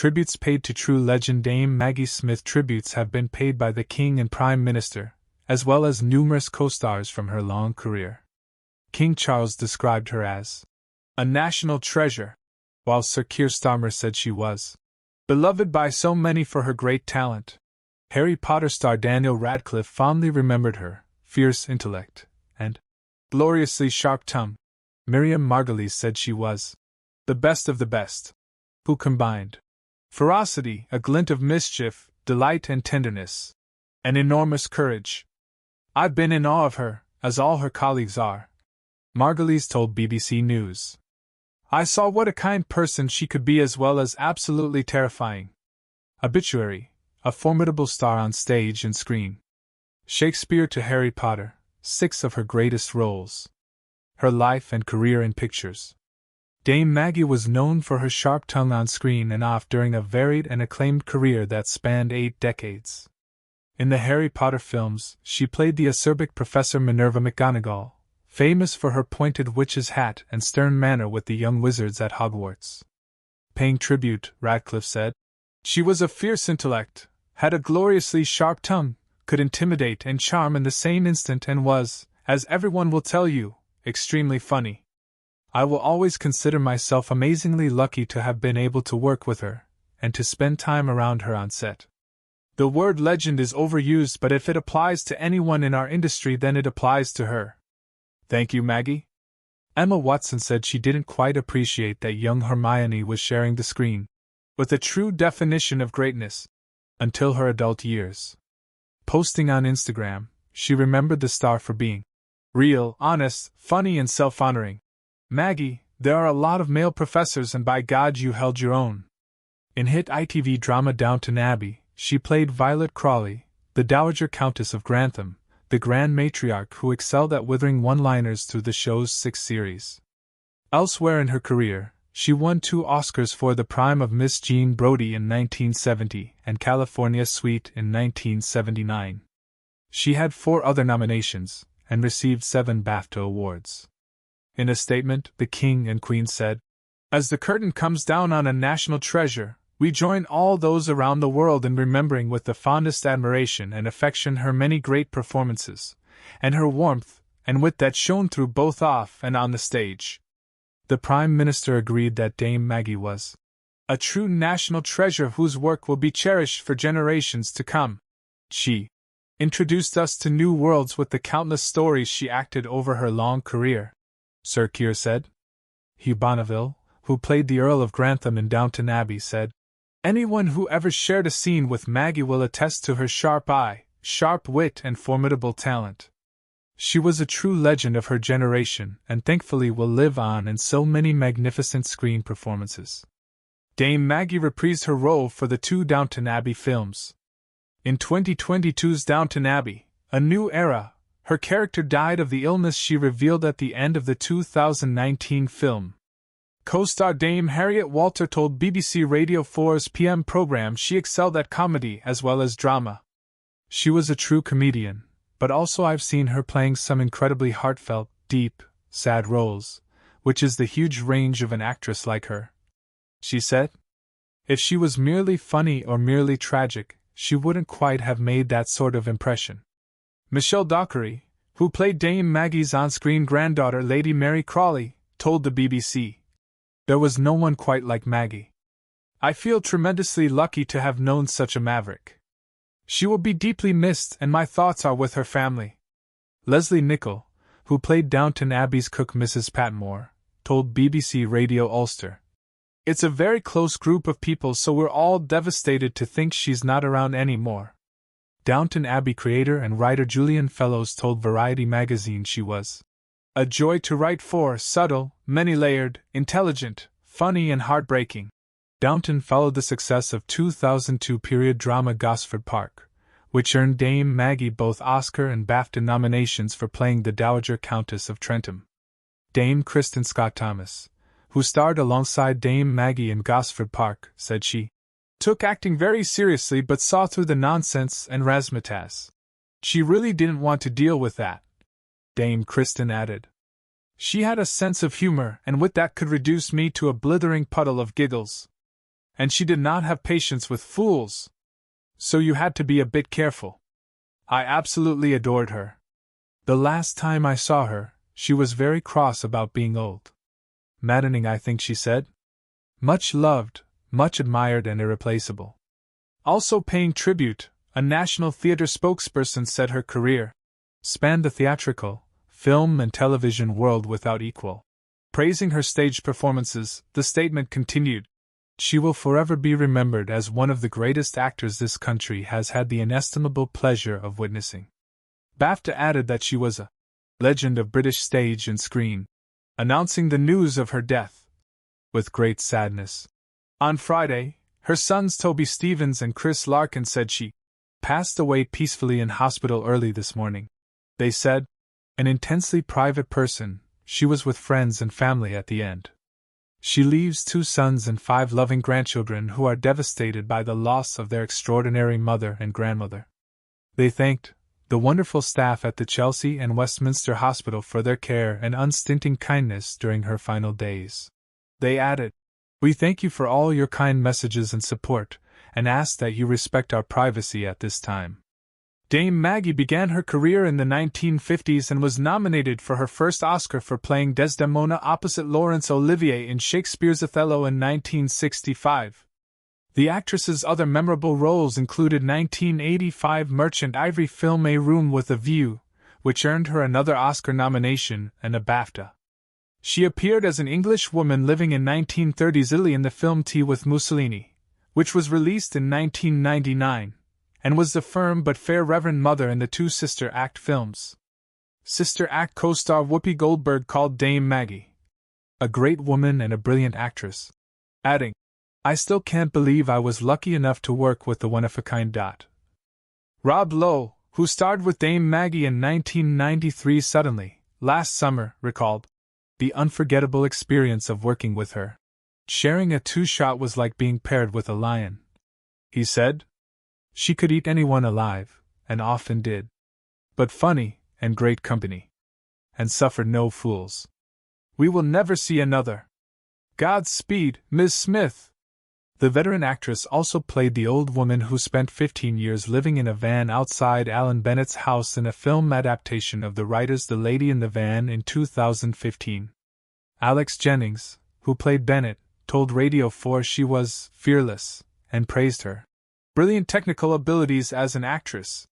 Tributes paid to true legend Dame Maggie Smith. Tributes have been paid by the King and Prime Minister, as well as numerous co-stars from her long career. King Charles described her as a national treasure, while Sir Keir Starmer said she was beloved by so many for her great talent. Harry Potter star Daniel Radcliffe fondly remembered her fierce intellect and gloriously sharp tongue. Miriam Margolyes said she was the best of the best, who combined ferocity, a glint of mischief, delight and tenderness, and enormous courage. I've been in awe of her, as all her colleagues are, Margolyes told BBC News. I saw what a kind person she could be as well as absolutely terrifying. Obituary: a formidable star on stage and screen. Shakespeare to Harry Potter, 6 of her greatest roles. Her life and career in pictures. Dame Maggie was known for her sharp tongue on screen and off during a varied and acclaimed career that spanned 8 decades. In the Harry Potter films, she played the acerbic Professor Minerva McGonagall, famous for her pointed witch's hat and stern manner with the young wizards at Hogwarts. Paying tribute, Radcliffe said, she was a fierce intellect, had a gloriously sharp tongue, could intimidate and charm in the same instant and was, as everyone will tell you, extremely funny. I will always consider myself amazingly lucky to have been able to work with her, and to spend time around her on set. The word legend is overused, but if it applies to anyone in our industry then it applies to her. Thank you, Maggie. Emma Watson said she didn't quite appreciate that young Hermione was sharing the screen with a true definition of greatness until her adult years. Posting on Instagram, she remembered the star for being real, honest, funny and self-honoring. Maggie, there are a lot of male professors and by God you held your own. In hit ITV drama Downton Abbey, she played Violet Crawley, the Dowager Countess of Grantham, the Grand Matriarch who excelled at withering one-liners through the show's 6 series. Elsewhere in her career, she won 2 Oscars for The Prime of Miss Jean Brodie in 1970 and California Suite in 1979. She had 4 other nominations, and received 7 BAFTA awards. In a statement, the King and Queen said, as the curtain comes down on a national treasure, we join all those around the world in remembering with the fondest admiration and affection her many great performances, and her warmth and wit that shone through both off and on the stage. The Prime Minister agreed that Dame Maggie was a true national treasure whose work will be cherished for generations to come. She introduced us to new worlds with the countless stories she acted over her long career, Sir Keir said. Hugh Bonneville, who played the Earl of Grantham in Downton Abbey, said, anyone who ever shared a scene with Maggie will attest to her sharp eye, sharp wit and formidable talent. She was a true legend of her generation and thankfully will live on in so many magnificent screen performances. Dame Maggie reprised her role for the 2 Downton Abbey films. In 2022's Downton Abbey, A New Era, her character died of the illness she revealed at the end of the 2019 film. Co-star Dame Harriet Walter told BBC Radio 4's PM program she excelled at comedy as well as drama. She was a true comedian, but also I've seen her playing some incredibly heartfelt, deep, sad roles, which is the huge range of an actress like her. She said, if she was merely funny or merely tragic, she wouldn't quite have made that sort of impression. Michelle Dockery, who played Dame Maggie's on-screen granddaughter Lady Mary Crawley, told the BBC, there was no one quite like Maggie. I feel tremendously lucky to have known such a maverick. She will be deeply missed and my thoughts are with her family. Leslie Nichol, who played Downton Abbey's cook Mrs. Patmore, told BBC Radio Ulster, it's a very close group of people so we're all devastated to think she's not around anymore. Downton Abbey creator and writer Julian Fellowes told Variety magazine she was a joy to write for, subtle, many-layered, intelligent, funny and heartbreaking. Downton followed the success of 2002 period drama Gosford Park, which earned Dame Maggie both Oscar and BAFTA nominations for playing the Dowager Countess of Trentham. Dame Kristen Scott Thomas, who starred alongside Dame Maggie in Gosford Park, said she took acting very seriously but saw through the nonsense and razzmatazz. She really didn't want to deal with that. Dame Kristen added, she had a sense of humor and wit that could reduce me to a blithering puddle of giggles. And she did not have patience with fools. So you had to be a bit careful. I absolutely adored her. The last time I saw her, she was very cross about being old. Maddening, I think she said. Much loved, much admired and irreplaceable. Also paying tribute, a National Theatre spokesperson said her career spanned the theatrical, film and television world without equal. Praising her stage performances, the statement continued, "She will forever be remembered as one of the greatest actors this country has had the inestimable pleasure of witnessing." BAFTA added that she was a legend of British stage and screen, announcing the news of her death with great sadness. On Friday, her sons Toby Stevens and Chris Larkin said she passed away peacefully in hospital early this morning. They said, "An intensely private person, she was with friends and family at the end. She leaves 2 sons and 5 loving grandchildren who are devastated by the loss of their extraordinary mother and grandmother." They thanked the wonderful staff at the Chelsea and Westminster Hospital for their care and unstinting kindness during her final days. They added, "We thank you for all your kind messages and support, and ask that you respect our privacy at this time." Dame Maggie began her career in the 1950s and was nominated for her first Oscar for playing Desdemona opposite Laurence Olivier in Shakespeare's Othello in 1965. The actress's other memorable roles included 1985 Merchant Ivory film A Room with a View, which earned her another Oscar nomination and a BAFTA. She appeared as an English woman living in 1930s Italy in the film Tea with Mussolini, which was released in 1999, and was the firm but fair Reverend Mother in the 2 Sister Act films. Sister Act co-star Whoopi Goldberg called Dame Maggie a great woman and a brilliant actress, adding, "I still can't believe I was lucky enough to work with the one-of-a-kind dot." Rob Lowe, who starred with Dame Maggie in 1993 suddenly, last summer, recalled the unforgettable experience of working with her. "Sharing a 2-shot was like being paired with a lion," he said. "She could eat anyone alive, and often did. But funny, and great company. And suffered no fools. We will never see another. Godspeed, Miss Smith." The veteran actress also played the old woman who spent 15 years living in a van outside Alan Bennett's house in a film adaptation of the writer's The Lady in the Van in 2015. Alex Jennings, who played Bennett, told Radio 4 she was fearless, and praised her brilliant technical abilities as an actress.